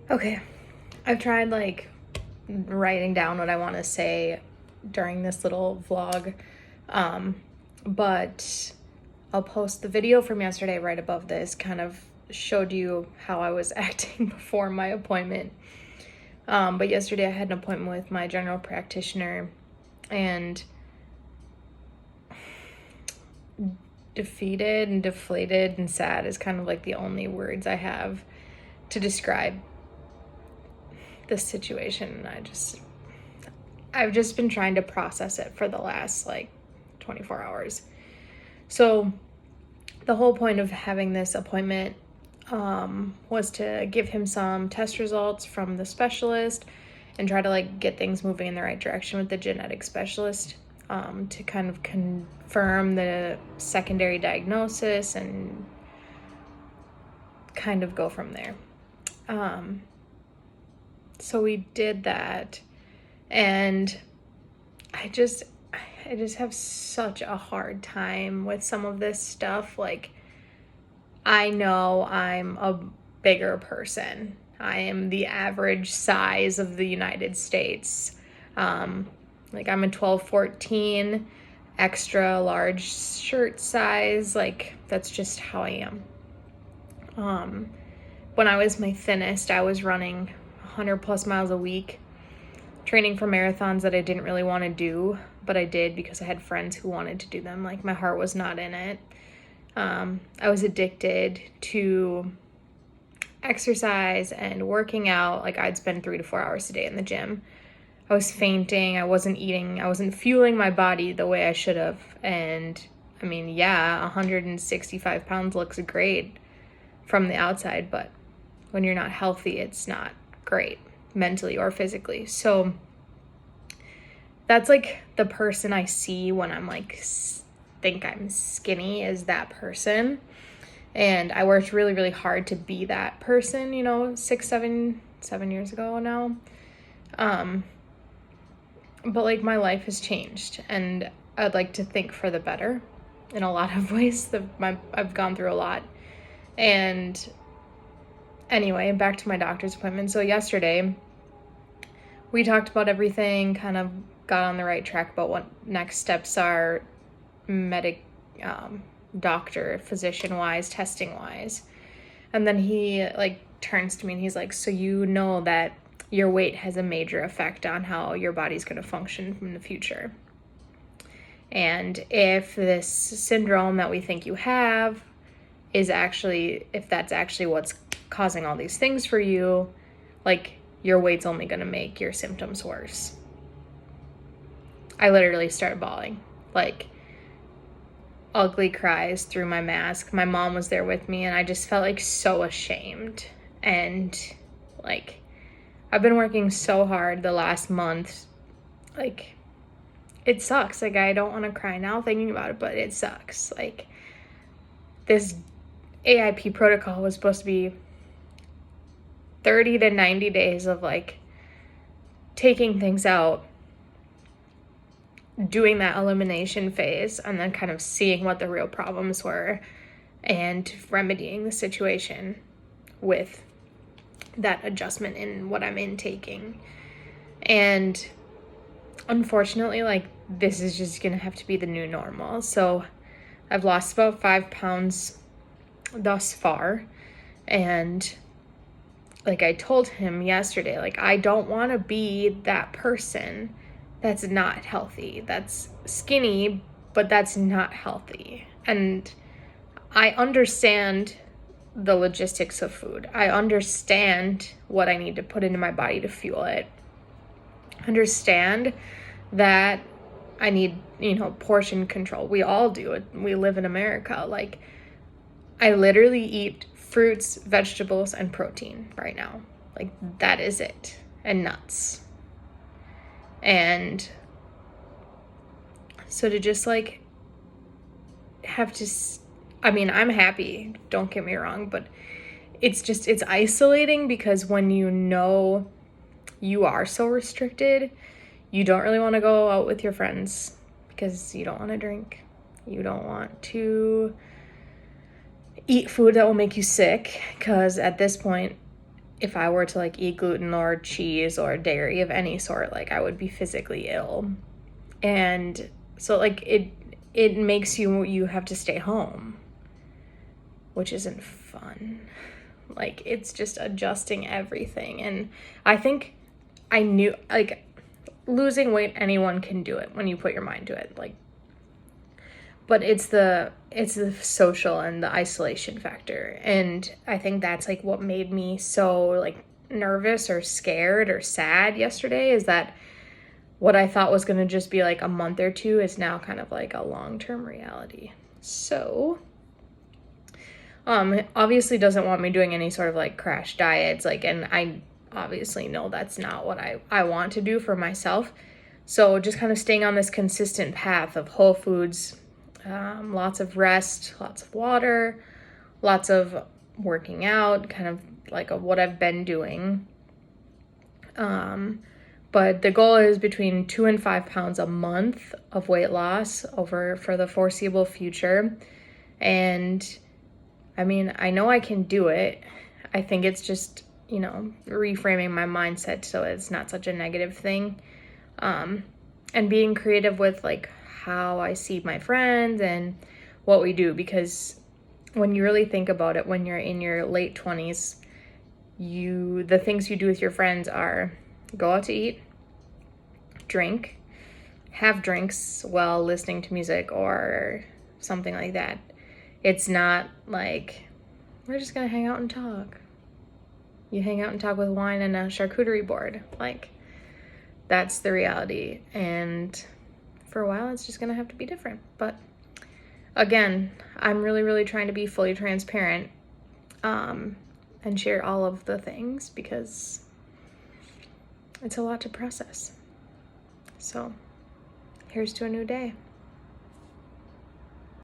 Okay, I've tried like writing down what I want to say during this little vlog, um, but I'll post the video from yesterday right above this. Kind of showed you how I was acting before my appointment. But yesterday I had an appointment with my general practitioner, and defeated and deflated and sad is kind of like the only words I have to describe this situation. I've just been trying to process it for the last like 24 hours. So the whole point of having this appointment was to give him some test results from the specialist and try to like get things moving in the right direction with the genetic specialist, to kind of confirm the secondary diagnosis and kind of go from there. So we did that, and I just have such a hard time with some of this stuff. Like, I know I'm a bigger person. I am the average size of the United States. Like, I'm a 12-14, extra large shirt size. Like, that's just how I am. When I was my thinnest, I was running 100 plus miles a week, training for marathons that I didn't really want to do, but I did because I had friends who wanted to do them. Like, my heart was not in it. I was addicted to exercise and working out. Like, I'd spend 3 to 4 hours a day in the gym. I was fainting. I wasn't eating. I wasn't fueling my body the way I should have. And I mean, yeah, 165 pounds looks great from the outside, but when you're not healthy, it's not great mentally or physically. So that's like the person I see when I'm like think I'm skinny, is that person. And I worked really, really hard to be that person, 7 years ago now. But like, my life has changed, and I'd like to think for the better in a lot of ways. I've gone through a lot. And anyway, back to my doctor's appointment. So yesterday we talked about everything, kind of got on the right track about what next steps are, doctor, physician wise, testing wise. And then he like turns to me and he's like, so you know that your weight has a major effect on how your body's going to function in the future. And if this syndrome that we think you have is actually, if that's actually what's causing all these things for you, like, your weight's only going to make your symptoms worse. I literally started bawling, like ugly cries through my mask. My mom was there with me, and I just felt like so ashamed. And like, I've been working so hard the last month. Like, it sucks. Like, I don't want to cry now thinking about it, but it sucks. Like, this AIP protocol was supposed to be 30 to 90 days of like taking things out, doing that elimination phase, and then kind of seeing what the real problems were and remedying the situation with that adjustment in what I'm intaking. And unfortunately, like, this is just gonna have to be the new normal. So I've lost about 5 pounds thus far, and like I told him yesterday, like, I don't want to be that person that's not healthy, that's skinny, but that's not healthy. And I understand the logistics of food. I understand what I need to put into my body to fuel it. Understand that I need, portion control. We all do it. We live in America. Like, I literally eat fruits, vegetables, and protein right now. Like, that is it. And nuts. And so to just like have to, I mean, I'm happy, don't get me wrong, but it's isolating, because when you are so restricted, you don't really want to go out with your friends because you don't want to drink. You don't want to eat food that will make you sick, because at this point, if I were to like eat gluten or cheese or dairy of any sort, like I would be physically ill. And so like it makes you have to stay home, which isn't fun. Like it's just adjusting everything. And I think I knew, like, losing weight, anyone can do it when you put your mind to it. Like, but it's the social and the isolation factor. And I think that's like what made me so like nervous or scared or sad yesterday, is that what I thought was going to just be like a month or two is now kind of like a long-term reality. So obviously doesn't want me doing any sort of like crash diets, like, and I obviously know that's not what I want to do for myself. So just kind of staying on this consistent path of whole foods, lots of rest, lots of water, lots of working out, kind of like what I've been doing. But the goal is between 2 and 5 pounds a month of weight loss for the foreseeable future. And I mean, I know I can do it. I think it's just, reframing my mindset so it's not such a negative thing. And being creative with like how I see my friends and what we do, because when you really think about it, when you're in your late 20s, the things you do with your friends are go out to eat, drink, have drinks while listening to music or something like that. It's not like we're just gonna hang out and talk. You hang out and talk with wine and a charcuterie board. Like, that's the reality. And for a while, it's just gonna have to be different. But again, I'm really, really trying to be fully transparent and share all of the things, because it's a lot to process. So here's to a new day.